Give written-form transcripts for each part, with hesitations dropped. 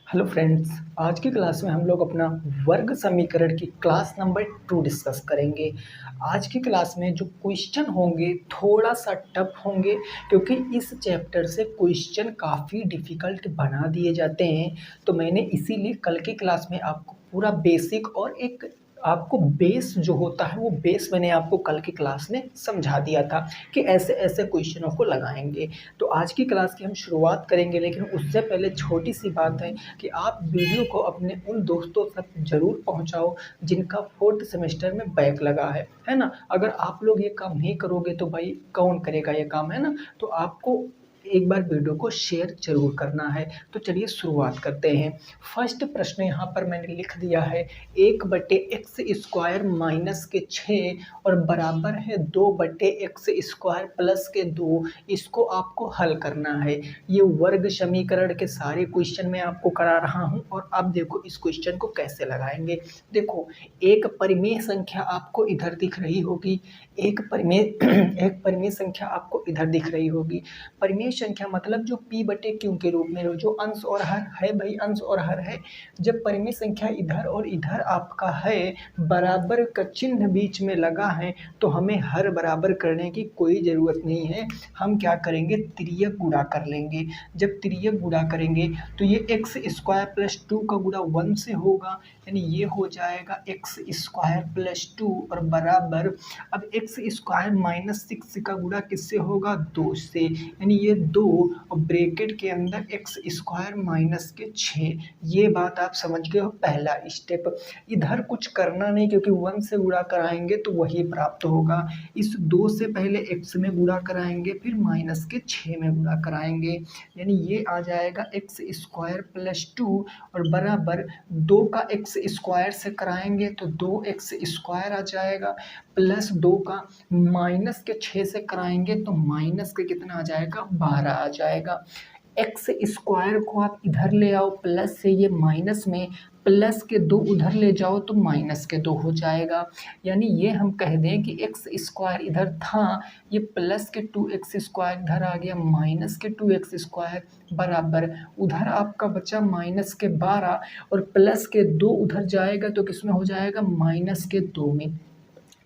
Hello friends. आज की class में हम लोग अपना वर्ग समीकरण की क्लास नंबर 2 डिस्कस करेंगे। आज की क्लास में जो क्वेश्चन होंगे थोड़ा सा टफ होंगे, क्योंकि इस चैप्टर से क्वेश्चन काफ़ी डिफ़िकल्ट बना दिए जाते हैं। तो मैंने इसीलिए कल की क्लास में आपको पूरा बेसिक और एक आपको बेस जो होता है वो बेस मैंने आपको कल की क्लास में समझा दिया था कि ऐसे ऐसे क्वेश्चनों को लगाएंगे। तो आज की क्लास की हम शुरुआत करेंगे, लेकिन उससे पहले छोटी सी बात है कि आप वीडियो को अपने उन दोस्तों तक ज़रूर पहुंचाओ जिनका 4th सेमेस्टर में बैक लगा है ना। अगर आप लोग ये काम नहीं करोगे तो भाई कौन करेगा ये काम, है ना। तो आपको एक बार वीडियो को शेयर जरूर करना है। तो चलिए शुरुआत करते हैं। फर्स्ट प्रश्न यहाँ पर मैंने लिख दिया है 1/x² माइनस के 6 और बराबर है 2/x² प्लस के 2। इसको आपको हल करना है। ये वर्ग समीकरण के सारे क्वेश्चन मैं आपको करा रहा हूँ और अब देखो इस क्वेश्चन को कैसे लगाएंगे। देखो, एक परिमेय संख्या आपको इधर दिख रही होगी, एक परिमेय संख्या आपको इधर दिख रही होगी। परिमेय संख्या मतलब जो p/q के रूप में जो अंश और हर है, भाई अंश और हर है। जब परिमेय संख्या इधर और इधर आपका है, बराबर का चिन्ह बीच में लगा है, तो हमें हर बराबर करने की कोई ज़रूरत नहीं है। हम क्या करेंगे, तिर्यक गुणा कर लेंगे। जब तिर्यक गुणा करेंगे तो ये x² प्लस 2 का गुणा 1 से होगा, यानी ये हो जाएगा x² प्लस 2 और बराबर अब x² माइनस 6 का गुणा किससे होगा, 2 से, यानी ये 2 और ब्रैकेट के अंदर x² माइनस के 6। ये बात आप समझ गए हो, पहला स्टेप। इधर कुछ करना नहीं, क्योंकि 1 से गुणा कराएंगे तो वही प्राप्त होगा। इस 2 से पहले x में गुणा कराएंगे, फिर माइनस के 6 में गुणा कराएंगे, यानी ये आ जाएगा x² प्लस 2 और बराबर 2 का x² से कराएंगे तो 2x² आ जाएगा, प्लस 2 का माइनस के 6 से कराएंगे तो माइनस के कितना आ जाएगा, 12 आ जाएगा। x² को आप इधर ले आओ प्लस से, ये माइनस में प्लस के 2 उधर ले जाओ तो माइनस के 2 हो जाएगा। यानी ये हम कह दें कि x² इधर था, ये प्लस के 2x² इधर आ गया, माइनस के 2x² बराबर उधर आपका बचा माइनस के 12 और प्लस के 2 उधर जाएगा तो किसमें हो जाएगा, माइनस के 2 में।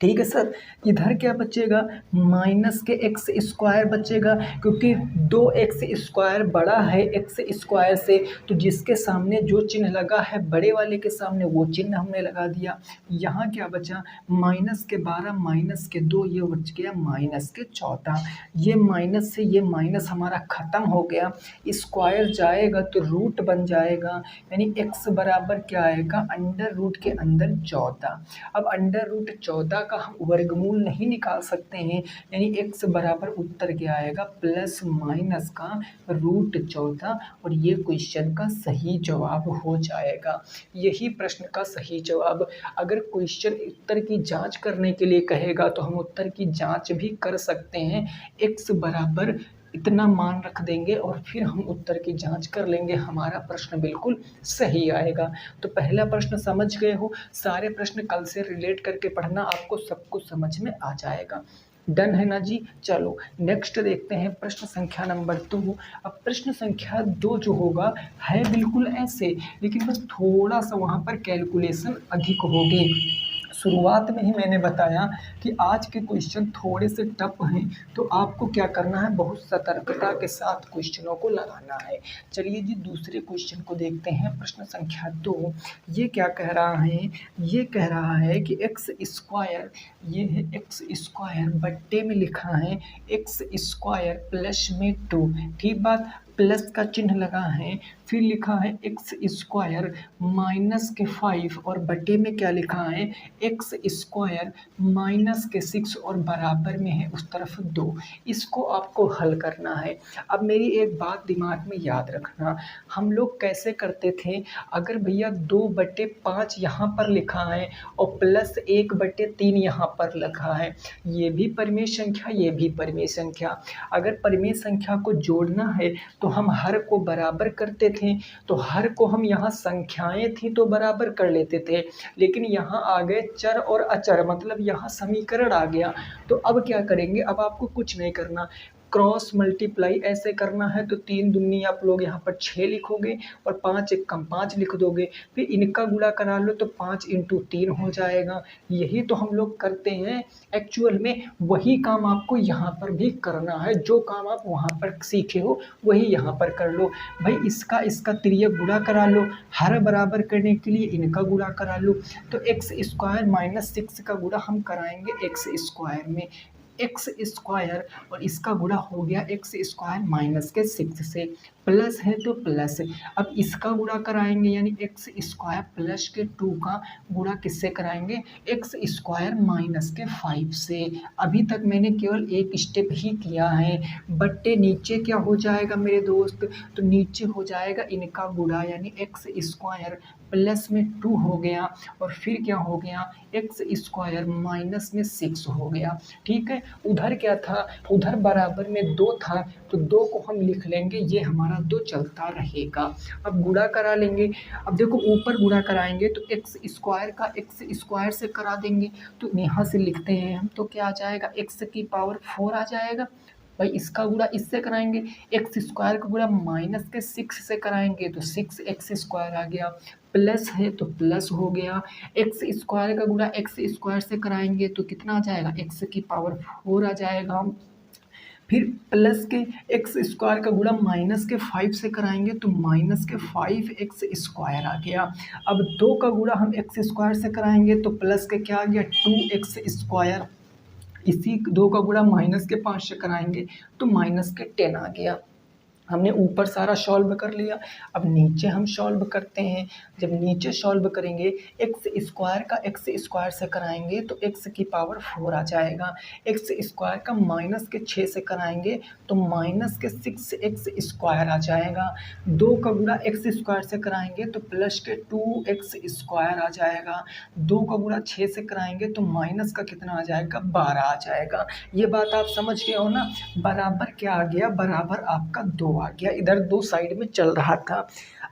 ठीक है सर। इधर क्या बचेगा, माइनस के x² बचेगा, क्योंकि 2x² बड़ा है x² से, तो जिसके सामने जो चिन्ह लगा है बड़े वाले के सामने वो चिन्ह हमने लगा दिया। यहाँ क्या बचा, माइनस के 12 माइनस के 2, ये बच गया माइनस के 14। ये माइनस से ये माइनस हमारा खत्म हो गया, स्क्वायर जाएगा तो रूट बन जाएगा, यानी x बराबर क्या आएगा, अंडर रूट के अंदर 14। अब अंडर रूट 14 का हम वर्गमूल नहीं निकाल सकते हैं, यानी x बराबर उत्तर क्या आएगा, प्लस माइनस का रूट 14, और ये क्वेश्चन का सही जवाब हो जाएगा। यही प्रश्न का सही जवाब। अगर क्वेश्चन उत्तर की जांच करने के लिए कहेगा तो हम उत्तर की जांच भी कर सकते हैं। x बराबर इतना मान रख देंगे और फिर हम उत्तर की जांच कर लेंगे, हमारा प्रश्न बिल्कुल सही आएगा। तो पहला प्रश्न समझ गए हो, सारे प्रश्न कल से रिलेट करके पढ़ना, आपको सब कुछ समझ में आ जाएगा। डन है ना जी। चलो नेक्स्ट देखते हैं प्रश्न संख्या नंबर 2। अब प्रश्न संख्या 2 जो होगा है बिल्कुल ऐसे, लेकिन बस थोड़ा सा वहाँ पर कैलकुलेशन अधिक होगी। शुरुआत में ही मैंने बताया कि आज के क्वेश्चन थोड़े से टफ हैं, तो आपको क्या करना है, बहुत सतर्कता के साथ क्वेश्चनों को लगाना है। चलिए जी दूसरे क्वेश्चन को देखते हैं। प्रश्न संख्या 2 ये क्या कह रहा है, ये कह रहा है कि x², ये है x² बट्टे में लिखा है x² प्लस में 2, ठीक बात, प्लस का चिन्ह लगा है, फिर लिखा है x² माइनस के 5 और बटे में क्या लिखा है, x² माइनस के 6 और बराबर में है उस तरफ 2। इसको आपको हल करना है। अब मेरी एक बात दिमाग में याद रखना, हम लोग कैसे करते थे, अगर भैया 2/5 यहाँ पर लिखा है और प्लस 1/3 यहाँ पर लिखा है, ये भी परिमेय संख्या ये भी परिमेय संख्या, अगर परिमेय संख्या को जोड़ना है तो हम हर को बराबर करते थे, तो हर को हम यहाँ संख्याएं थी तो बराबर कर लेते थे, लेकिन यहाँ आ गए चर और अचर, मतलब यहाँ समीकरण आ गया। तो अब क्या करेंगे, अब आपको कुछ नहीं करना, क्रॉस मल्टीप्लाई ऐसे करना है तो 3 दूनी आप लोग यहाँ पर 6 लिखोगे और 5 एक कम 5 लिख दोगे, फिर इनका गुणा करा लो तो 5 इंटू 3 हो जाएगा। यही तो हम लोग करते हैं एक्चुअल में, वही काम आपको यहाँ पर भी करना है। जो काम आप वहाँ पर सीखे हो वही यहाँ पर कर लो। भाई इसका तिर्यक गुणा करा लो, हर बराबर करने के लिए इनका गुणा करा लो। तो एक्स स्क्वायर माइनस 6 का गुणा हम कराएंगे एक्स स्क्वायर में, एक्स स्क्वायर और इसका गुणा हो गया एक्स स्क्वायर माइनस के 6 से, प्लस है तो प्लस। अब इसका गुणा कराएंगे यानी एक्स स्क्वायर प्लस के 2 का गुणा किससे कराएंगे, एक्स स्क्वायर माइनस के 5 से। अभी तक मैंने केवल एक स्टेप ही किया है, बट्टे नीचे क्या हो जाएगा मेरे दोस्त, तो नीचे हो जाएगा इनका गुणा यानी एक्स स्क्वायर प्लस में 2 हो गया और फिर क्या हो गया एक्स स्क्वायर माइनस में 6 हो गया। ठीक है, उधर क्या था, उधर बराबर में 2 था तो 2 को हम लिख लेंगे, ये हमारा 2 चलता रहेगा। अब गुणा करा लेंगे। अब देखो ऊपर गुणा कराएंगे तो एक्स स्क्वायर का एक्स स्क्वायर से करा देंगे, तो यहाँ से लिखते हैं हम तो क्या आ जाएगा एक्स की पावर 4 आ जाएगा। भाई इसका गुणा इससे कराएंगे, एक्स स्क्वायर का गुणा माइनस के 6 से कराएंगे तो 6 एक्स स्क्वायर आ गया, प्लस है तो प्लस हो गया। एक्स स्क्वायर का गुणा एक्स स्क्वायर से कराएंगे तो कितना आ जाएगा एक्स की पावर 4 आ जाएगा। फिर प्लस के एक्स स्क्वायर का गुणा माइनस के 5 से कराएंगे तो माइनस के 5 एक्स स्क्वायर आ गया। अब 2 का गुणा हम एक्स स्क्वायर से कराएंगे तो प्लस के क्या आ गया 2 एक्स स्क्वायर, इसी 2 का गुणा माइनस के 5 से कराएंगे तो माइनस के 10 आ गया। हमने ऊपर सारा सॉल्व कर लिया, अब नीचे हम सॉल्व करते हैं। जब नीचे सॉल्व करेंगे एक्स स्क्वायर का एक्स स्क्वायर से कराएंगे तो एक्स की पावर 4 आ जाएगा, एक्स स्क्वायर का माइनस के 6 से कराएंगे तो माइनस के 6 एक्स स्क्वायर आ जाएगा। 2 का गुणा एक्स स्क्वायर से कराएंगे तो प्लस के 2 एक्स स्क्वायर आ जाएगा। 2 का गुणा 6 से कराएंगे तो माइनस का कितना आ जाएगा 12 आ जाएगा। ये बात आप समझ गए हो ना, बराबर क्या आ गया, बराबर आपका 2 आ गया। इधर 2 साइड में चल रहा था।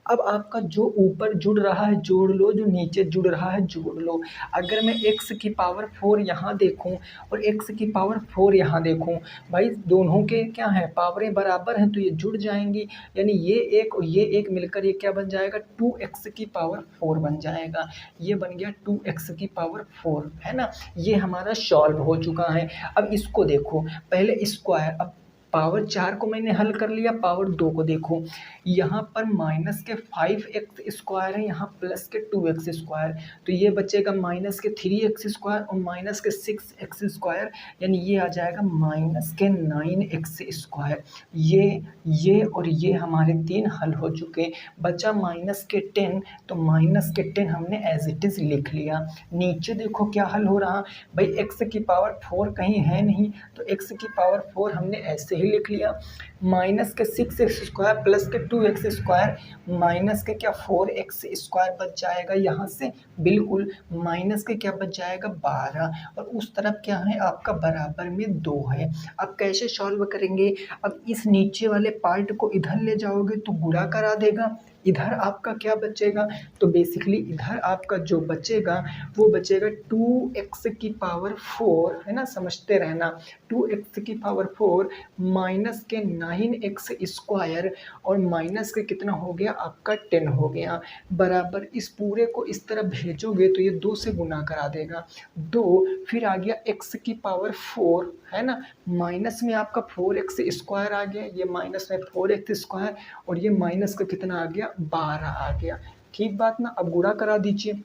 अब आपका जो ऊपर जुड़ रहा है जोड़ लो, जो नीचे जुड़ रहा है जोड़ लो। अगर मैं x की पावर 4 यहाँ देखूँ और x की पावर 4 यहाँ देखूँ, भाई दोनों के क्या है पावरें बराबर हैं तो ये जुड़ जाएंगी, यानी ये एक और ये एक मिलकर ये क्या बन जाएगा 2x की पावर 4 बन जाएगा। ये बन गया 2x की पावर 4, है ना। ये हमारा सॉल्व हो चुका है। अब इसको देखो, पहले स्क्वायर, अब पावर 4 को मैंने हल कर लिया, पावर 2 को देखो, यहाँ पर माइनस के 5 एक्स स्क्वायर है, यहाँ प्लस के 2 एक्स स्क्वायर, तो ये बचेगा माइनस के 3 एक्स स्क्वायर और माइनस के 6 एक्स स्क्वायर, यानी ये आ जाएगा माइनस के 9 एक्स स्क्वायर। ये और ये हमारे 3 हल हो चुके। बचा माइनस के 10, तो माइनस के 10 हमने एज इट इज़ लिख लिया। नीचे देखो क्या हल हो रहा, भाई एक्स की पावर 4 कहीं है नहीं तो एक्स की पावर 4 हमने ऐसे ही लिख लिया। माइनस के 6 एक्स स्क्वायर प्लस के 2 एक्स स्क्वायर, माइनस के क्या 4 एक्स स्क्वायर बच जाएगा यहाँ से, बिल्कुल माइनस के क्या बच जाएगा 12, और उस तरफ क्या है आपका बराबर में 2 है। अब कैसे सॉल्व करेंगे, अब इस नीचे वाले पार्ट को इधर ले जाओगे तो गुणा करा देगा, इधर आपका क्या बचेगा, तो बेसिकली इधर आपका जो बचेगा वो बचेगा 2x की पावर 4, है ना, समझते रहना, 2x की पावर 4 माइनस के 9x स्क्वायर और माइनस के कितना हो गया आपका 10 हो गया, बराबर इस पूरे को इस तरह भेजोगे तो ये 2 से गुना करा देगा 2, फिर आ गया x की पावर 4, है ना, माइनस में आपका 4x स्क्वायर आ गया, ये माइनस में 4x स्क्वायर और ये माइनस का कितना आ गया 12 आ गया। ठीक बात ना। अब गुणा करा दीजिए,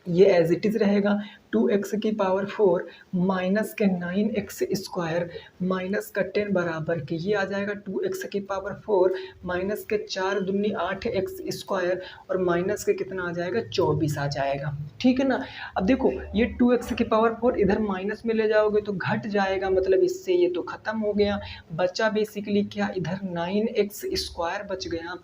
ये एज इट इज़ रहेगा 2x की पावर 4 माइनस के 9x स्क्वायर माइनस का 10 बराबर के ये आ जाएगा 2x की पावर 4 माइनस के 4 दूनी 8x स्क्वायर और माइनस के कितना आ जाएगा 24 आ जाएगा। ठीक है ना। अब देखो ये 2x की पावर 4 इधर माइनस में ले जाओगे तो घट जाएगा, मतलब इससे ये तो ख़त्म हो गया। बचा बेसिकली क्या, इधर 9x स्क्वायर बच गया,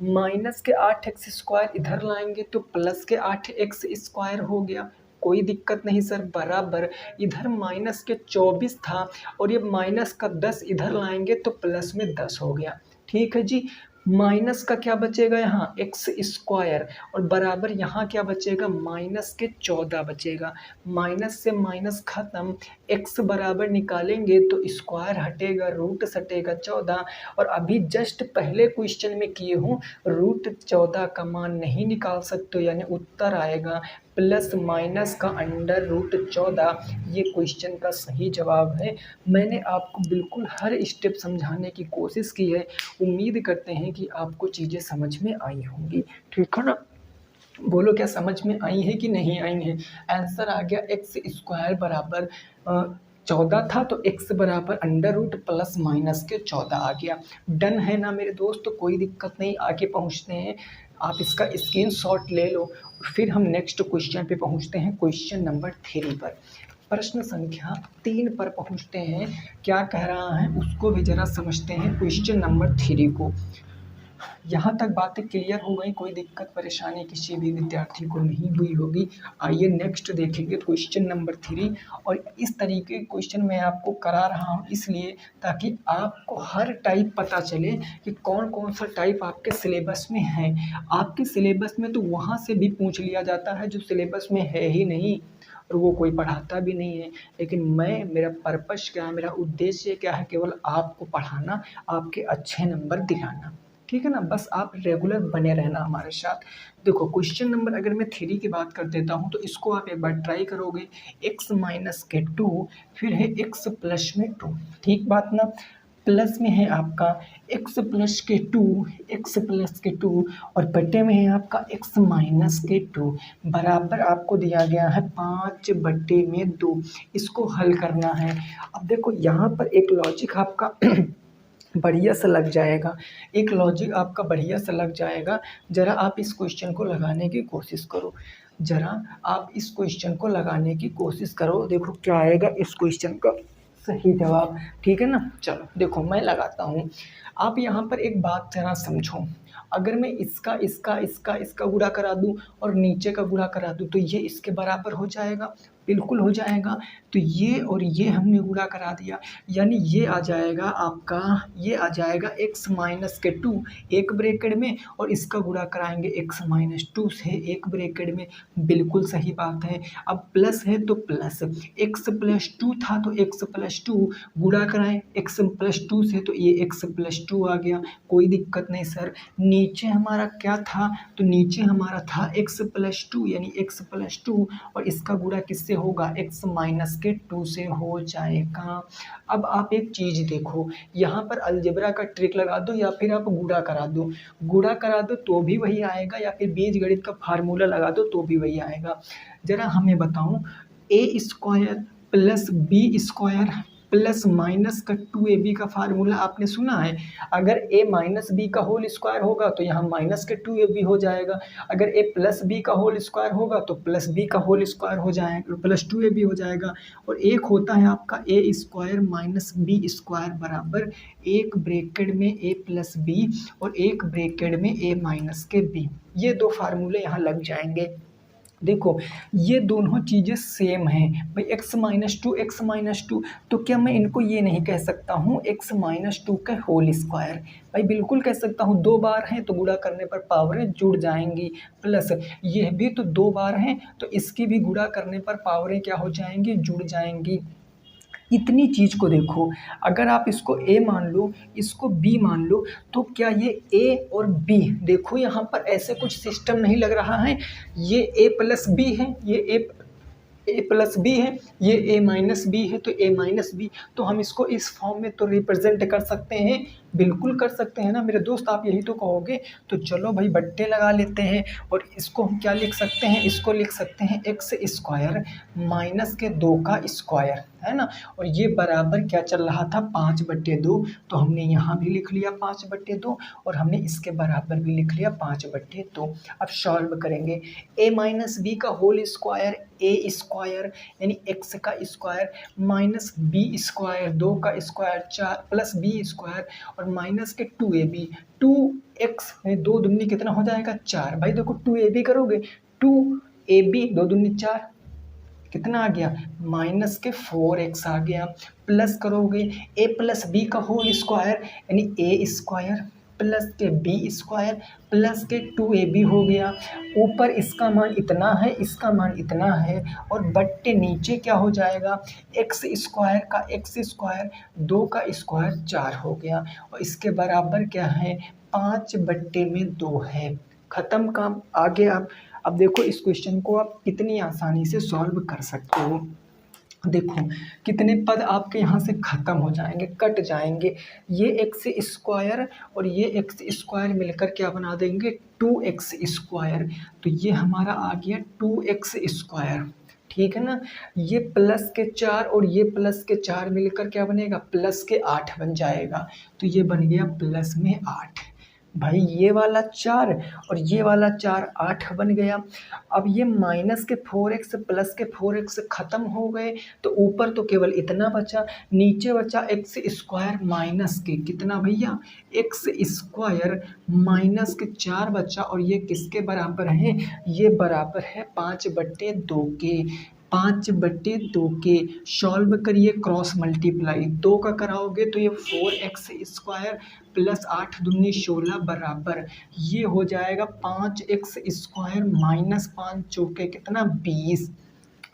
माइनस के 8x स्क्वायर इधर लाएंगे तो प्लस के 8x स्क्वायर हो गया, कोई दिक्कत नहीं सर, बराबर इधर माइनस के 24 था और ये माइनस का 10 इधर लाएंगे तो प्लस में 10 हो गया। ठीक है जी, माइनस का क्या बचेगा यहाँ एक्स स्क्वायर, और बराबर यहाँ क्या बचेगा माइनस के 14 बचेगा। माइनस से माइनस खत्म, एक्स बराबर निकालेंगे तो स्क्वायर हटेगा, रूट सटेगा 14। और अभी जस्ट पहले क्वेश्चन में किए हूँ, रूट 14 का मान नहीं निकाल सकते, यानी उत्तर आएगा प्लस माइनस का अंडर रूट 14। ये क्वेश्चन का सही जवाब है। मैंने आपको बिल्कुल हर स्टेप समझाने की कोशिश की है। उम्मीद करते हैं कि आपको चीज़ें समझ में आई होंगी, ठीक है ना। बोलो क्या समझ में आई है कि नहीं आई है। आंसर आ गया एक्स स्क्वायर बराबर 14 था, तो एक्स बराबर अंडर रूट प्लस माइनस के 14 आ गया। डन है ना मेरे दोस्त, तो कोई दिक्कत नहीं, आगे पहुंचते हैं। आप इसका स्क्रीनशॉट ले लो, फिर हम नेक्स्ट क्वेश्चन पे पहुंचते हैं, क्वेश्चन नंबर 3 पर। प्रश्न संख्या 3 पर पहुंचते हैं। क्या कह रहा है उसको भी जरा समझते हैं, क्वेश्चन नंबर 3 को। यहाँ तक बातें क्लियर हो गई, कोई दिक्कत परेशानी किसी भी विद्यार्थी को नहीं हुई होगी। आइए नेक्स्ट देखेंगे क्वेश्चन नंबर 3। और इस तरीके के क्वेश्चन मैं आपको करा रहा हूँ इसलिए ताकि आपको हर टाइप पता चले कि कौन कौन सा टाइप आपके सिलेबस में है। आपके सिलेबस में तो वहाँ से भी पूछ लिया जाता है जो सिलेबस में है ही नहीं, और वो कोई पढ़ाता भी नहीं है। लेकिन मेरा पर्पस क्या है, मेरा उद्देश्य क्या है, केवल आपको पढ़ाना, आपके अच्छे नंबर दिलाना, ठीक है ना। बस आप रेगुलर बने रहना हमारे साथ। देखो क्वेश्चन नंबर अगर मैं 3 की बात कर देता हूँ तो इसको आप एक बार ट्राई करोगे। x माइनस के 2, फिर है x प्लस में 2, ठीक बात ना। प्लस में है आपका x प्लस के 2, x प्लस के 2, और बटे में है आपका x माइनस के 2, बराबर आपको दिया गया है 5/2। इसको हल करना है। अब देखो यहाँ पर एक लॉजिक आपका बढ़िया सा लग जाएगा, एक लॉजिक आपका बढ़िया सा लग जाएगा। ज़रा आप इस क्वेश्चन को लगाने की कोशिश करो, ज़रा आप इस क्वेश्चन को लगाने की कोशिश करो। देखो क्या आएगा इस क्वेश्चन का सही जवाब, ठीक है ना। चलो देखो मैं लगाता हूँ। आप यहाँ पर एक बात ज़रा समझो, अगर मैं इसका इसका इसका इसका गुणा करा दूँ और नीचे का गुणा करा दूँ तो ये इसके बराबर हो जाएगा, बिल्कुल हो जाएगा। तो ये और ये हमने गुणा करा दिया, यानी ये आ जाएगा आपका, ये आ जाएगा x माइनस के 2 एक ब्रैकेट में, और इसका गुणा कराएंगे x माइनस 2 से एक ब्रैकेट में। बिल्कुल सही बात है। अब प्लस है तो प्लस, x प्लस 2 था तो x प्लस 2 गुणा कराएं x प्लस 2 से, तो ये x प्लस 2 आ गया। कोई दिक्कत नहीं सर। नीचे हमारा क्या था, तो नीचे हमारा था x प्लस 2, यानी x प्लस 2, और इसका गुणा किससे होगा, x माइनस के 2 से हो जाएगा। अब आप एक चीज़ देखो, यहाँ पर अलजेब्रा का ट्रिक लगा दो या फिर आप गुणा करा दो, गुणा करा दो तो भी वही आएगा, या फिर बीजगणित का फार्मूला लगा दो तो भी वही आएगा। ज़रा हमें बताऊं, a square plus b square plus minus का 2ab का फार्मूला आपने सुना है। अगर a माइनस बी का होल स्क्वायर होगा तो यहाँ माइनस के 2ab हो जाएगा, अगर a प्लस बी का होल स्क्वायर होगा तो प्लस बी का होल स्क्वायर हो जाएगा, प्लस 2ab हो जाएगा। और एक होता है आपका a square minus B square बराबर एक ब्रैकेट में a प्लस बी और एक ब्रैकेट में a माइनस के b। ये दो फार्मूले यहाँ लग जाएंगे। देखो ये दोनों चीज़ें सेम हैं भाई, x माइनस 2 एक्स माइनस 2, तो क्या मैं इनको ये नहीं कह सकता हूँ x माइनस 2 का होल स्क्वायर। भाई बिल्कुल कह सकता हूँ, 2 बार हैं तो गुणा करने पर पावरें जुड़ जाएंगी, प्लस यह भी तो 2 बार हैं तो इसकी भी गुणा करने पर पावरें क्या हो जाएंगी, जुड़ जाएंगी। इतनी चीज़ को देखो, अगर आप इसको a मान लो, इसको b मान लो, तो क्या ये a और b, देखो यहाँ पर ऐसे कुछ सिस्टम नहीं लग रहा है। ये a प्लस बी है, ये a प्लस बी है, ये a माइनस बी है, तो a माइनस बी, तो हम इसको इस फॉर्म में तो रिप्रेजेंट कर सकते हैं, बिल्कुल कर सकते हैं ना मेरे दोस्त, आप यही तो कहोगे। तो चलो भाई बट्टे लगा लेते हैं, और इसको हम क्या लिख सकते हैं, इसको लिख सकते हैं एक्स स्क्वायर माइनस के 2 का स्क्वायर, है ना। और ये बराबर क्या चल रहा था, 5/2, तो हमने यहाँ भी लिख लिया 5/2, और हमने इसके बराबर भी लिख लिया 5/2। अब सॉल्व करेंगे, a माइनस बी का होल स्क्वायर a स्क्वायर यानी x का स्क्वायर माइनस b स्क्वायर 2 का स्क्वायर 4 प्लस b स्क्वायर और माइनस के 2ab, 2x 2 दूनी कितना हो जाएगा 4। भाई देखो 2ab करोगे, 2ab 2 दूनी 4, कितना आ गया माइनस के 4x आ गया। प्लस करोगे a प्लस बी का होल स्क्वायर यानी a स्क्वायर प्लस के बी स्क्वायर प्लस के 2ab हो गया। ऊपर इसका मान इतना है, इसका मान इतना है, और बट्टे नीचे क्या हो जाएगा, एक्स स्क्वायर का एक्स स्क्वायर, 2 का स्क्वायर 4 हो गया, और इसके बराबर क्या है, 5/2 है। खत्म काम। आगे आप अब देखो इस क्वेश्चन को आप कितनी आसानी से सॉल्व कर सकते हो। देखो कितने पद आपके यहाँ से ख़त्म हो जाएंगे, कट जाएंगे। ये एक्स स्क्वायर और ये एक्स स्क्वायर मिलकर क्या बना देंगे, 2x स्क्वायर। तो ये हमारा आ गया 2x स्क्वायर, ठीक है ना। ये प्लस के 4 और ये प्लस के 4 मिलकर क्या बनेगा, प्लस के 8 बन जाएगा। तो ये बन गया प्लस में 8। भाई ये वाला 4 और ये वाला 4 8 बन गया। अब ये माइनस के 4x प्लस के 4x ख़त्म हो गए, तो ऊपर तो केवल इतना बचा, नीचे बचा एक्स स्क्वायर माइनस के कितना भैया, एक्स स्क्वायर माइनस के 4 बचा, और ये किसके बराबर है, ये बराबर है 5/2 के। 5/2 के सॉल्व करिए, क्रॉस मल्टीप्लाई 2 का कराओगे तो ये 4x स्क्वायर प्लस 8 दूनी 16 बराबर ये हो जाएगा 5x स्क्वायर माइनस 5 चौके कितना 20।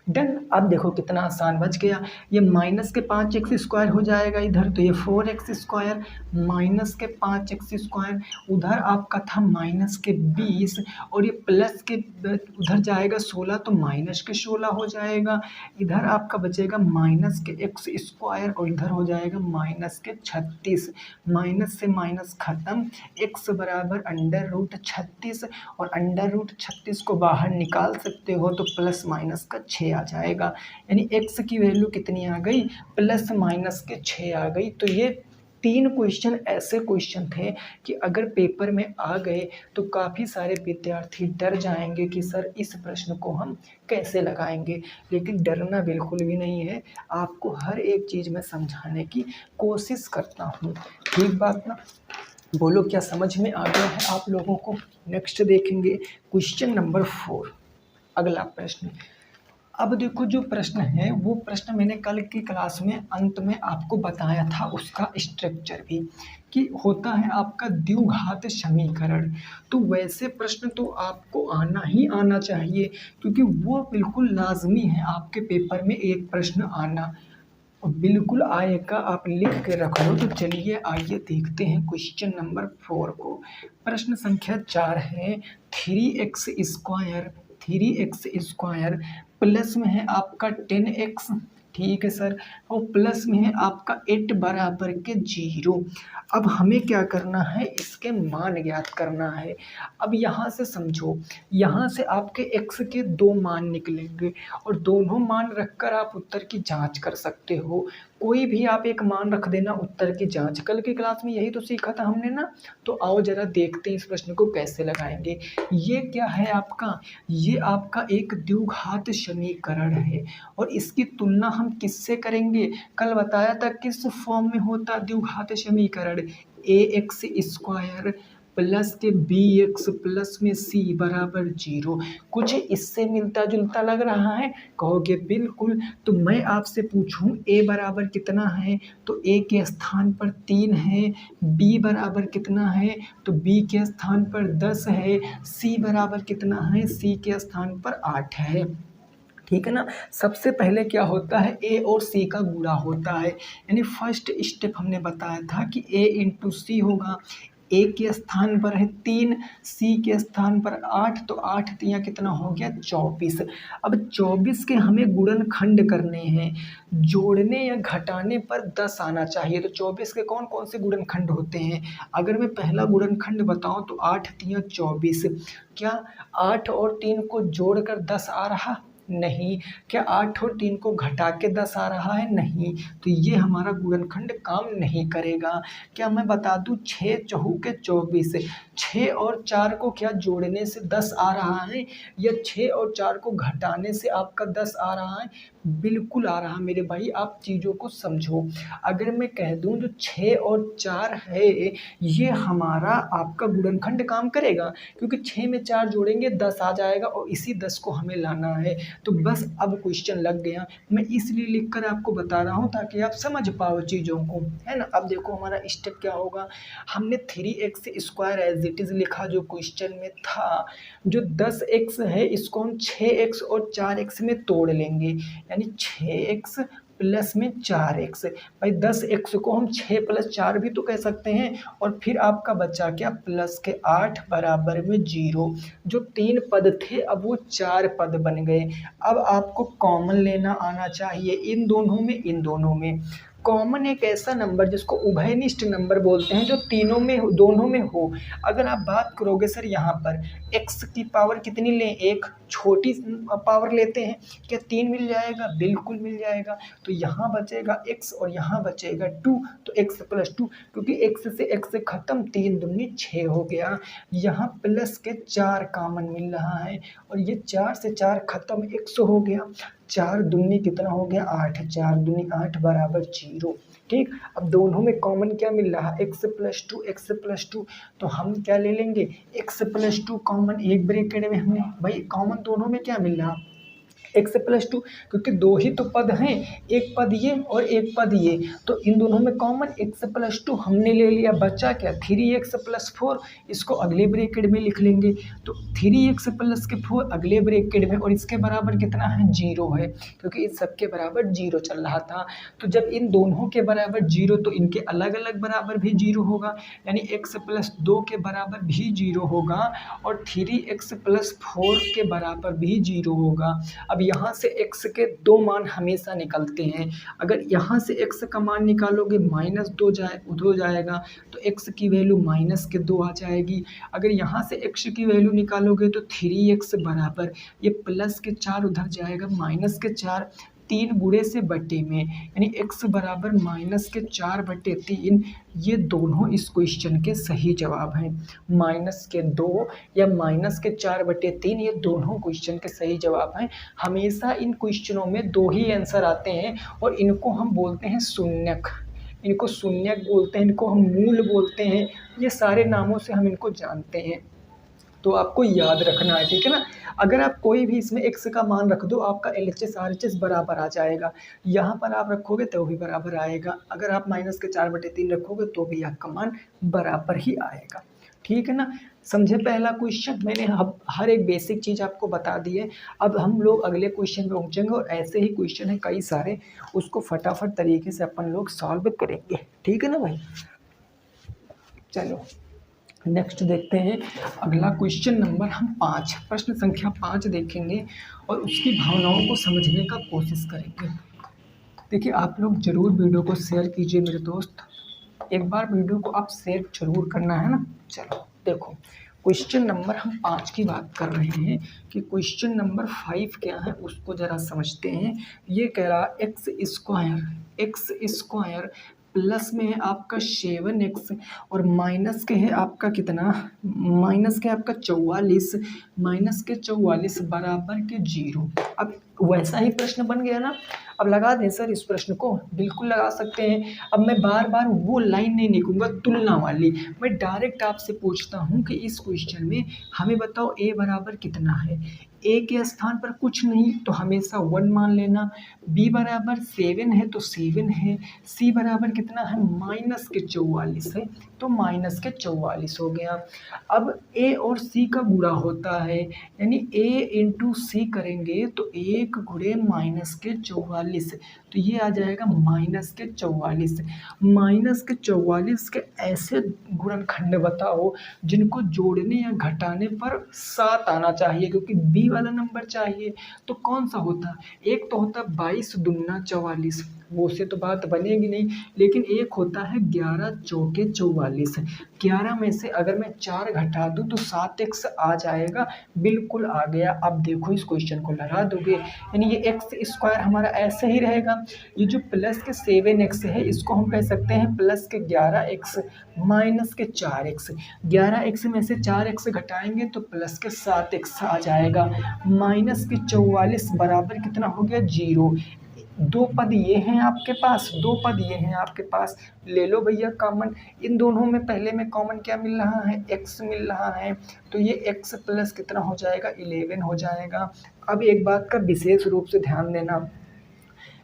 डन। अब देखो कितना आसान बच गया, ये माइनस के 5x स्क्वायर हो जाएगा इधर, तो ये 4x स्क्वायर माइनस के 5x स्क्वायर, उधर आपका था माइनस के 20, और ये प्लस के उधर जाएगा 16 तो माइनस के 16 हो जाएगा। इधर आपका बचेगा माइनस के x स्क्वायर और इधर हो जाएगा माइनस के 36। माइनस से माइनस ख़त्म, x बराबर √36, और √36 को बाहर निकाल सकते हो तो प्लस माइनस का 6 आ जाएगा। यानी x की वैल्यू कितनी आ गई, प्लस माइनस के 6 आ गई। तो ये 3 क्वेश्चन ऐसे क्वेश्चन थे कि अगर पेपर में आ गए तो काफ़ी सारे विद्यार्थी डर जाएंगे कि सर इस प्रश्न को हम कैसे लगाएंगे। लेकिन डरना बिल्कुल भी नहीं है, आपको हर एक चीज़ में समझाने की कोशिश करता हूँ, ठीक बात ना। बोलो क्या समझ में आ गया है आप लोगों को। नेक्स्ट देखेंगे क्वेश्चन नंबर 4, अगला प्रश्न। अब देखो जो प्रश्न है वो प्रश्न मैंने कल की क्लास में अंत में आपको बताया था, उसका स्ट्रक्चर भी कि होता है आपका द्विघात समीकरण। तो वैसे प्रश्न तो आपको आना ही आना चाहिए, क्योंकि वो बिल्कुल लाजमी है आपके पेपर में एक प्रश्न आना, और बिल्कुल आएगा, आप लिख के रख लो। तो चलिए आइए देखते हैं क्वेश्चन नंबर 4 को। प्रश्न संख्या 4 है 3x square, 3x square plus में है आपका 10x, ठीक है सर, और प्लस में है आपका 8 बराबर के 0। अब हमें क्या करना है, इसके मान ज्ञात करना है। अब यहाँ से समझो, यहाँ से आपके x के 2 मान निकलेंगे और दोनों मान रखकर आप उत्तर की जांच कर सकते हो। कोई भी आप एक मान रख देना उत्तर की जांच। कल की क्लास में यही तो सीखा था हमने ना। तो आओ जरा देखते हैं इस प्रश्न को कैसे लगाएंगे। ये क्या है आपका, ये आपका एक द्विघात समीकरण है, और इसकी तुलना हम किससे करेंगे, कल बताया था किस फॉर्म में होता द्विघात समीकरण, ax स्क्वायर प्लस के bx प्लस में c बराबर 0। कुछ इससे मिलता जुलता लग रहा है, कहोगे बिल्कुल। तो मैं आपसे पूछूं a बराबर कितना है, तो a के स्थान पर 3 है, b बराबर कितना है, तो b के स्थान पर 10 है, c बराबर कितना है, c के स्थान पर 8 है, ठीक है ना। सबसे पहले क्या होता है, a और c का गुणा होता है। यानी फर्स्ट स्टेप हमने बताया था कि a इंटू सी होगा। a के स्थान पर है 3, c के स्थान पर 8, तो 8 तिया कितना हो गया 24। अब 24 के हमें गुणनखंड करने हैं, जोड़ने या घटाने पर 10 आना चाहिए। तो 24 के कौन कौन से गुणनखंड होते हैं, अगर मैं पहला गुणनखंड बताऊं तो 8 तिया 24। क्या 8 और 3 को जोड़कर 10 आ रहा, नहीं। क्या 8 और 3 को घटा के 10 आ रहा है, नहीं। तो ये हमारा गुणनखंड काम नहीं करेगा। क्या मैं बता दूं 6 चौके 24, 6 और 4 को क्या जोड़ने से 10 आ रहा है, या 6 और 4 को घटाने से आपका 10 आ रहा है, बिल्कुल आ रहा मेरे भाई, आप चीज़ों को समझो। अगर मैं कह दूं जो 6 और 4 है ये हमारा आपका गुणनखंड काम करेगा, क्योंकि 6 में 4 जोड़ेंगे 10 आ जाएगा और इसी 10 को हमें लाना है। तो बस अब क्वेश्चन लग गया, मैं इसलिए लिखकर आपको बता रहा हूँ ताकि आप समझ पाओ चीज़ों को, है ना। अब देखो हमारा स्टेप क्या होगा, हमने 3x² एज इट इज़ लिखा जो क्वेश्चन में था। जो 10x है इसको हम 6x और 4x में तोड़ लेंगे, यानी 6x प्लस में 4x। भाई 10x को हम 6 + 4 भी तो कह सकते हैं। और फिर आपका बचा क्या, प्लस के 8 बराबर में 0। जो 3 पद थे अब वो 4 पद बन गए। अब आपको कॉमन लेना आना चाहिए इन दोनों में, इन दोनों में। कॉमन एक ऐसा नंबर जिसको उभयनिष्ठ नंबर बोलते हैं, जो तीनों में दोनों में हो। अगर आप बात करोगे सर यहाँ पर x की पावर कितनी लें, एक छोटी पावर लेते हैं, क्या 3 मिल जाएगा, बिल्कुल मिल जाएगा। तो यहाँ बचेगा x और यहाँ बचेगा 2, तो x + 2, क्योंकि x से x खत्म, 3 दूनी 6 हो गया। यहाँ प्लस के 4 कॉमन मिल रहा है और ये 4 से 4 खत्म, 100 हो गया। 4 दूनी कितना हो गया, 8, 4 दूनी 8 बराबर 0। ठीक, अब दोनों में कॉमन क्या मिल रहा, x + 2, x + 2। तो हम क्या ले लेंगे, x + 2 कॉमन, एक ब्रैकेट में हमने भाई कॉमन दोनों में क्या मिल रहा, x + 2, क्योंकि दो ही तो पद हैं, एक पद ये और एक पद ये, तो इन दोनों में कॉमन x + 2 हमने ले लिया। बचा क्या, 3x + 4, इसको अगले ब्रैकेट में लिख लेंगे। तो 3x + 4 अगले ब्रैकेट में, और इसके बराबर कितना है, 0 है, क्योंकि इन सब के बराबर 0 चल रहा था। तो जब इन दोनों के बराबर 0 तो इनके अलग अलग बराबर भी 0 होगा, यानी x + 2 के बराबर भी 0 होगा और 3x + 4 के बराबर भी 0 होगा। अब यहाँ से x के 2 मान हमेशा निकलते हैं। अगर यहाँ से x का मान निकालोगे -2 हो जाएगा, तो x की वैल्यू -2 आ जाएगी। अगर यहाँ से x की वैल्यू निकालोगे तो 3x बराबर, ये प्लस के 4 उधर जाएगा, -4, 3 गुणे से बटे में, यानी x बराबर -4/3। ये दोनों इस क्वेश्चन के सही जवाब हैं। -2 या -4/3 ये दोनों क्वेश्चन के सही जवाब हैं। हमेशा इन क्वेश्चनों में 2 ही आंसर आते हैं और इनको हम बोलते हैं शून्यक। इनको शून्यक बोलते हैं, इनको हम मूल बोलते हैं, ये सारे नामों से हम इनको जानते हैं। तो आपको याद रखना है, ठीक है ना। अगर आप कोई भी इसमें x का मान रख दो, आपका LHS RHS बराबर आ जाएगा। यहाँ पर आप रखोगे तो भी बराबर आएगा, अगर आप -4/3 रखोगे तो भी आपका मान बराबर ही आएगा, ठीक है ना। समझे पहला क्वेश्चन, मैंने हर एक बेसिक चीज़ आपको बता दी है। अब हम लोग अगले क्वेश्चन पे पहुँचेंगे और ऐसे ही क्वेश्चन है कई सारे, उसको फटाफट तरीके से अपन लोग सॉल्व करेंगे, ठीक है ना भाई। चलो नेक्स्ट देखते हैं अगला क्वेश्चन नंबर हम 5, प्रश्न संख्या 5 देखेंगे और उसकी भावनाओं को समझने का कोशिश करेंगे। देखिए आप लोग ज़रूर वीडियो को शेयर कीजिए मेरे दोस्त, एक बार वीडियो को आप शेयर जरूर करना है ना। चलो देखो क्वेश्चन नंबर हम 5 की बात कर रहे हैं कि क्वेश्चन नंबर 5 क्या है उसको ज़रा समझते हैं। ये कह रहा x² प्लस में है आपका 7x और माइनस के है आपका कितना, माइनस के आपका 44, -44 बराबर के 0। अब वैसा ही प्रश्न बन गया ना। अब लगा दें सर इस प्रश्न को, बिल्कुल लगा सकते हैं। अब मैं बार बार वो लाइन नहीं लिखूंगा तुलना वाली, मैं डायरेक्ट आपसे पूछता हूँ कि इस क्वेश्चन में हमें बताओ a बराबर कितना है। a के स्थान पर कुछ नहीं तो हमेशा 1 मान लेना, b बराबर 7 है तो 7 है, c बराबर कितना है -44 है तो -44 हो गया। अब a और c का गुणा होता है, यानी a × c करेंगे तो 1 गुणे -44, तो ये आ जाएगा -44। -44 के ऐसे गुणनखंड बताओ जिनको जोड़ने या घटाने पर 7 आना चाहिए, क्योंकि b वाला नंबर चाहिए। तो कौन सा होता, एक तो होता 22 दूना 44, वो से तो बात बनेगी नहीं। लेकिन एक होता है 11 चौके 44, 11 में से अगर मैं 4 घटा दूँ तो 7x आ जाएगा, बिल्कुल आ गया। अब देखो इस क्वेश्चन को लगा दोगे, यानी ये एक्स स्क्वायर हमारा ऐसे ही रहेगा। ये जो प्लस के 7x है इसको हम कह सकते हैं प्लस के 11x माइनस के 4x। 11x में से 4x घटाएंगे तो प्लस के 7x आ जाएगा, माइनस के 44 बराबर कितना हो गया 0। दो पद ये हैं आपके पास, दो पद ये हैं आपके पास, ले लो भैया कॉमन। इन दोनों में पहले में कॉमन क्या मिल रहा है, x मिल रहा है, तो ये x प्लस कितना हो जाएगा 11 हो जाएगा। अब एक बात का विशेष रूप से ध्यान देना,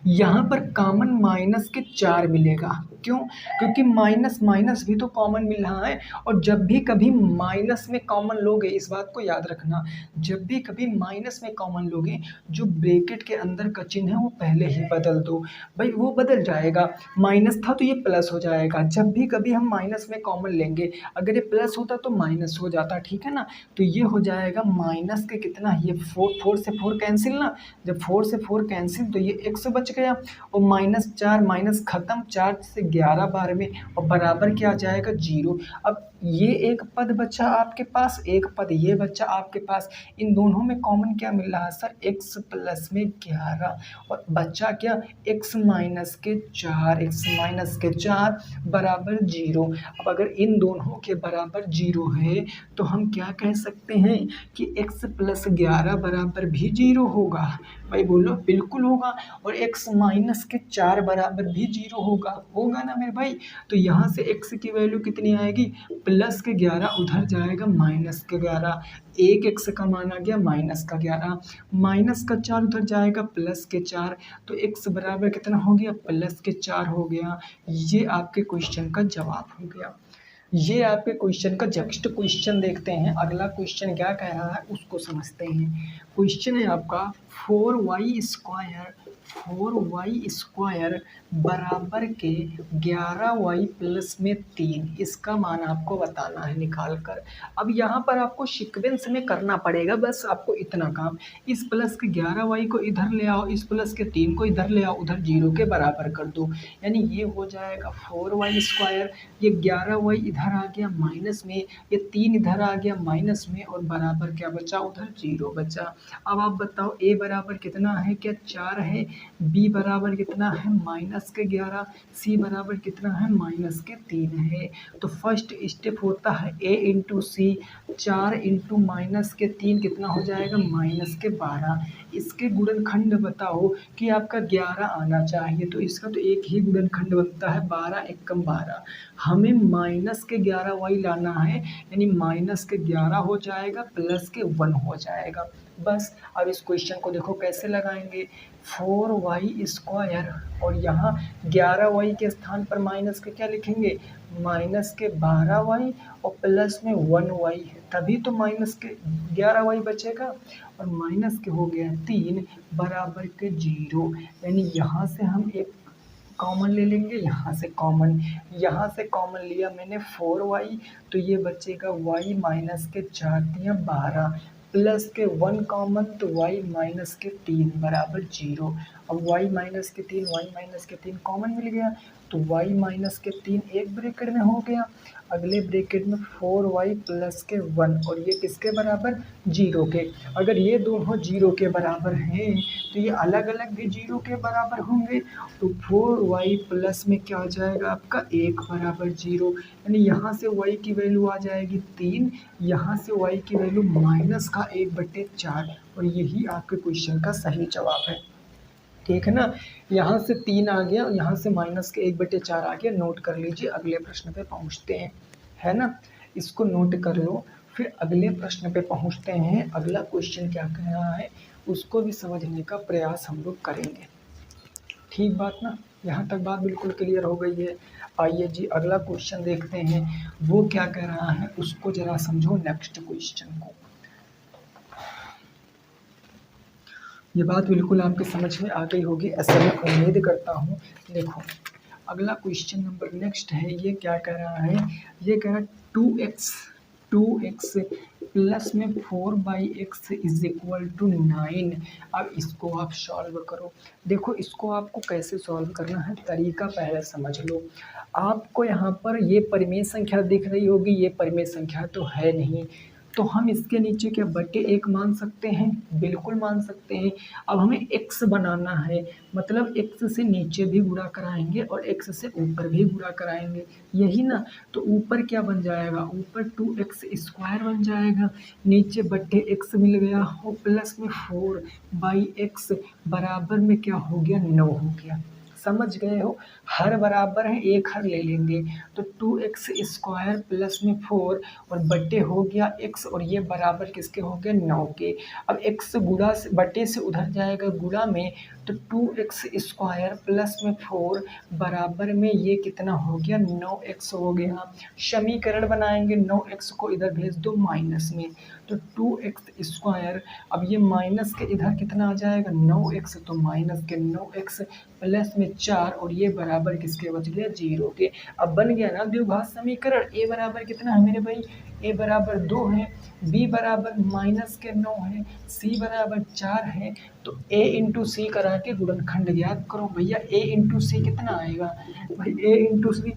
यहाँ पर कॉमन माइनस के 4 मिलेगा। क्यों? क्योंकि माइनस माइनस भी तो कॉमन मिल रहा है, और जब भी कभी माइनस में कॉमन लोगे, इस बात को याद रखना, जब भी कभी माइनस में कॉमन लोगे, जो ब्रैकेट के अंदर का चिन्ह है वो पहले ही बदल दो भाई, वो बदल जाएगा। माइनस था तो ये प्लस हो जाएगा। जब भी कभी हम माइनस में कॉमन लेंगे, अगर ये प्लस होता तो माइनस हो जाता, ठीक है ना। तो ये हो जाएगा माइनस के कितना, ये 4 से 4 कैंसिल ना, जब 4 से 4 कैंसिल तो ये x बच गया, और -4 माइनस खत्म, 4 से 11 बार में, और बराबर क्या आ जाएगा 0। अब ये एक पद बचा आपके पास, एक पद ये बचा आपके पास, इन दोनों में कॉमन क्या मिल रहा है सर, x प्लस में 11, और बचा क्या x माइनस के 4, x माइनस के 4 बराबर 0। अब अगर इन दोनों के बराबर 0 है तो हम क्या कह सकते हैं कि x प्लस 11 बराबर भी 0 होगा। भाई बोलो बिल्कुल होगा, और x माइनस के 4 बराबर भी 0 होगा, होगा ना मेरे भाई। तो यहाँ से x की वैल्यू कितनी आएगी, प्लस के 11 उधर जाएगा माइनस के 11, एक x का मान आ गया माइनस का 11, माइनस का 4 उधर जाएगा प्लस के 4, तो x बराबर कितना हो गया, प्लस के 4 हो गया। ये आपके क्वेश्चन का जवाब हो गया। ये आपके क्वेश्चन का नेक्स्ट क्वेश्चन देखते हैं, अगला क्वेश्चन क्या कह रहा है उसको समझते हैं। क्वेश्चन है आपका 4y स्क्वायर बराबर के 11y प्लस में 3, इसका मान आपको बताना है निकाल कर। अब यहाँ पर आपको सीक्वेंस में करना पड़ेगा, बस आपको इतना काम, इस प्लस के 11y को इधर ले आओ, इस प्लस के 3 को इधर ले आओ, उधर 0 के बराबर कर दो, यानी ये हो जाएगा 4y स्क्वायर, ये 11y इधर आ गया माइनस में, ये 3 इधर आ गया माइनस में, और बराबर क्या बचा, उधर 0 बचा। अब आप बताओ a बराबर कितना है, क्या 4 है, b बराबर कितना है माइनस के 11, c बराबर कितना है माइनस के 3 है। तो फर्स्ट स्टेप होता है a into C, 4 into minus के 3 कितना हो जाएगा माइनस के 12। इसके गुणनखंड बताओ कि आपका 11 आना चाहिए, तो इसका तो एक ही गुणनखंड बनता है 12 एकम 12, हमें माइनस के 11y लाना है, यानी माइनस के 11 हो जाएगा प्लस के 1 हो जाएगा। बस अब इस क्वेश्चन को देखो कैसे लगाएंगे, 4y स्क्वायर, और यहाँ 11y के स्थान पर माइनस के क्या लिखेंगे, माइनस के 12y, और प्लस में 1y है, तभी तो माइनस के 11y बचेगा, और माइनस के हो गया 3 बराबर के 0, यानी यहाँ से हम एक कॉमन ले लेंगे, यहाँ से कॉमन, यहाँ से कॉमन लिया मैंने 4y, तो ये बचेगा y माइनस के 4 दिया 12, प्लस के 1 कॉमन, तो y माइनस के 3 बराबर 0। अब y माइनस के 3 कॉमन मिल गया, तो y माइनस के 3 एक ब्रैकेट में हो गया, अगले ब्रैकेट में 4y प्लस के 1, और ये किसके बराबर 0 के। अगर ये दोनों 0 के बराबर हैं तो ये अलग अलग भी 0 के बराबर होंगे, तो 4y प्लस में क्या आ जाएगा आपका 1 बराबर 0, यानी यहाँ से y की वैल्यू आ जाएगी 3, यहाँ से y की वैल्यू माइनस का 1/4, और यही आपके क्वेश्चन का सही जवाब है, ठीक है ना। यहाँ से 3 आ गया, यहाँ से माइनस के 1/4 आ गया, नोट कर लीजिए, अगले प्रश्न पे पहुँचते हैं, है ना, इसको नोट कर लो, फिर अगले प्रश्न पे पहुँचते हैं। अगला क्वेश्चन क्या कह रहा है उसको भी समझने का प्रयास हम लोग करेंगे, ठीक बात ना, यहाँ तक बात बिल्कुल क्लियर हो गई है। आइए जी अगला क्वेश्चन देखते हैं, वो क्या कह रहा है उसको ज़रा समझो नेक्स्ट क्वेश्चन को। ये बात बिल्कुल आपके समझ में आ गई होगी, ऐसा मैं उम्मीद करता हूँ। देखो अगला क्वेश्चन नंबर नेक्स्ट है, ये क्या कह रहा है, ये कह रहा है 2x प्लस में 4/x इज इक्वल टू 9। अब इसको आप सॉल्व करो। देखो इसको आपको कैसे सॉल्व करना है, तरीका पहले समझ लो। आपको यहाँ पर ये परिमेय संख्या दिख रही होगी, ये परिमेय संख्या तो है नहीं, तो हम इसके नीचे क्या बटे 1 मान सकते हैं, बिल्कुल मान सकते हैं। अब हमें x बनाना है, मतलब x से नीचे भी गुणा कराएंगे और x से ऊपर भी गुणा कराएंगे, यही ना। तो ऊपर क्या बन जाएगा, ऊपर 2x² बन जाएगा, नीचे बटे x मिल गया और प्लस में 4/x बराबर में क्या हो गया, 9 हो गया। समझ गए हो, हर बराबर है, एक हर ले लेंगे तो 2x² प्लस में 4 और बटे हो गया x और ये बराबर किसके हो गए, 9 के। अब x गुणा से बटे से उधर जाएगा गुणा में, तो 2x² प्लस में 4 बराबर में ये कितना हो गया, 9x हो गया। समीकरण बनाएंगे, 9x को इधर भेज दो माइनस में, तो 2x², अब ये माइनस के इधर कितना आ जाएगा, 9x, तो माइनस के 9x प्लस में 4 और ये बराबर किसके बच गया, 0 के। अब बन गया ना द्विघात समीकरण। a बराबर कितना है मेरे भाई, a बराबर 2 है, b बराबर माइनस के 9 है, c बराबर 4 है। तो a इंटू सी करा के गुणनखंड ज्ञात करो भैया। a इंटू सी कितना आएगा भाई, a इंटू सी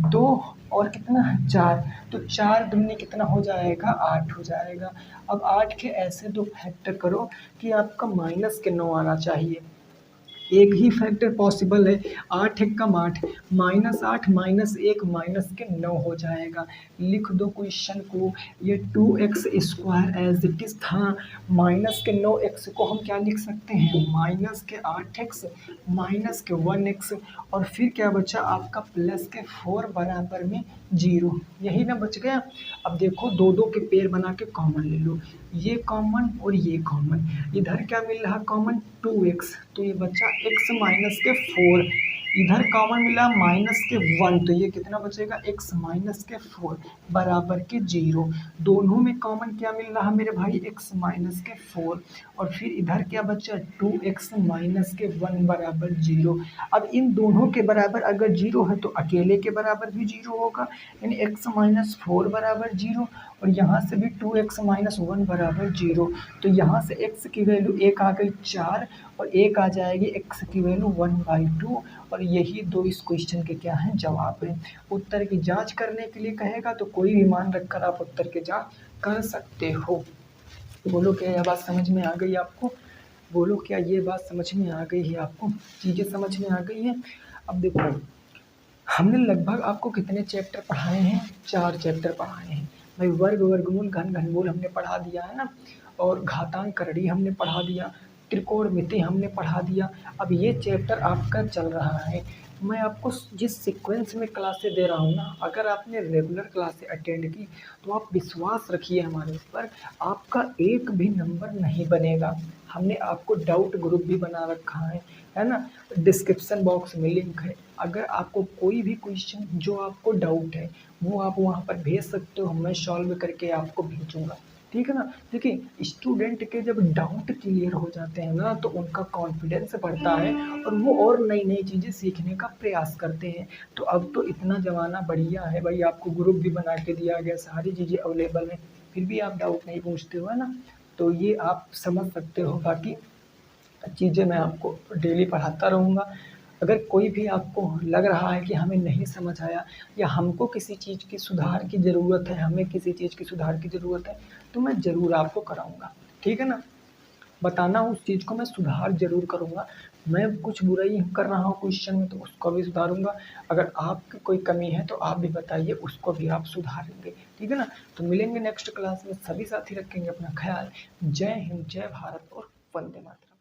2 और कितना है 4, तो 4 दूनी कितना हो जाएगा, 8 हो जाएगा। अब 8 के ऐसे दो फैक्टर करो कि आपका माइनस के 9 आना चाहिए। एक ही फैक्टर पॉसिबल है, 8 एकम 8, -8 -1 माइनस के 9 हो जाएगा। लिख दो क्वेश्चन को, ये 2x² एज इट इज था, माइनस के 9x को हम क्या लिख सकते हैं, माइनस के 8x माइनस के 1x और फिर क्या बचा आपका प्लस के 4 बराबर में 0, यही ना बच गया। अब देखो दो दो के पेड़ बना के कॉमन ले लो, ये कॉमन और ये कॉमन, इधर क्या मिल रहा कॉमन, 2x, तो ये बचा x माइनस के 4, इधर कॉमन मिला माइनस के 1, तो ये कितना बचेगा, x माइनस के 4 बराबर के 0। दोनों में कॉमन क्या मिल रहा मेरे भाई, x माइनस के 4 और फिर इधर क्या बचा, 2x माइनस के 1 बराबर 0। अब इन दोनों के बराबर अगर 0 है तो अकेले के बराबर भी 0 होगा, यानी x माइनस 4 बराबर 0 और यहाँ से भी 2x माइनस 1 बराबर 0। तो यहाँ से x की वैल्यू 1 आ गई 4 और 1 आ जाएगी x की वैल्यू 1/2 और यही दो इस क्वेश्चन के क्या हैं, जवाब हैं। उत्तर की जांच करने के लिए कहेगा तो कोई भी मान रखकर आप उत्तर की जांच कर सकते हो। बोलो क्या यह बात समझ में आ गई आपको, बोलो क्या ये बात समझ में आ गई है आपको, चीज़ें समझ में आ गई हैं। अब देखो हमने लगभग आपको कितने चैप्टर पढ़ाए हैं, 4 चैप्टर पढ़ाए हैं भाई। वर्ग, वर्गमूल, घन, घनमूल हमने पढ़ा दिया है ना, और घातांक करड़ी हमने पढ़ा दिया, त्रिकोणमिति हमने पढ़ा दिया। अब ये चैप्टर आपका चल रहा है, मैं आपको जिस सीक्वेंस में क्लासें दे रहा हूँ ना, अगर आपने रेगुलर क्लासें अटेंड की तो आप विश्वास रखिए हमारे ऊपर, आपका एक भी नंबर नहीं बनेगा। हमने आपको डाउट ग्रुप भी बना रखा है ना, डिस्क्रिप्शन बॉक्स में लिंक है। अगर आपको कोई भी क्वेश्चन जो आपको डाउट है वो आप वहाँ पर भेज सकते हो, मैं सॉल्व करके आपको भेजूँगा, ठीक है ना। देखिए स्टूडेंट के जब डाउट क्लियर हो जाते हैं ना तो उनका कॉन्फिडेंस बढ़ता है और वो और नई नई चीज़ें सीखने का प्रयास करते हैं। तो अब तो इतना ज़माना बढ़िया है भाई, आपको ग्रुप भी बना के दिया गया, सारी चीज़ें अवेलेबल हैं, फिर भी आप डाउट नहीं पूछते हो, है ना। तो ये आप समझ सकते हो, बाकी चीज़ें मैं आपको डेली पढ़ाता रहूँगा। अगर कोई भी आपको लग रहा है कि हमें नहीं समझ आया या हमको किसी चीज़ की सुधार की ज़रूरत है, हमें किसी चीज़ की सुधार की ज़रूरत है, तो मैं ज़रूर आपको कराऊँगा, ठीक है ना। बताना उस चीज़ को मैं सुधार ज़रूर करूँगा। मैं कुछ बुराई कर रहा हूँ क्वेश्चन में तो उसको भी सुधारूँगा, अगर आपकी कोई कमी है तो आप भी बताइए, उसको भी आप सुधारेंगे, ठीक है ना। तो मिलेंगे नेक्स्ट क्लास में, सभी साथी रखेंगे अपना ख्याल। जय हिंद, जय भारत और वंदे मातरम।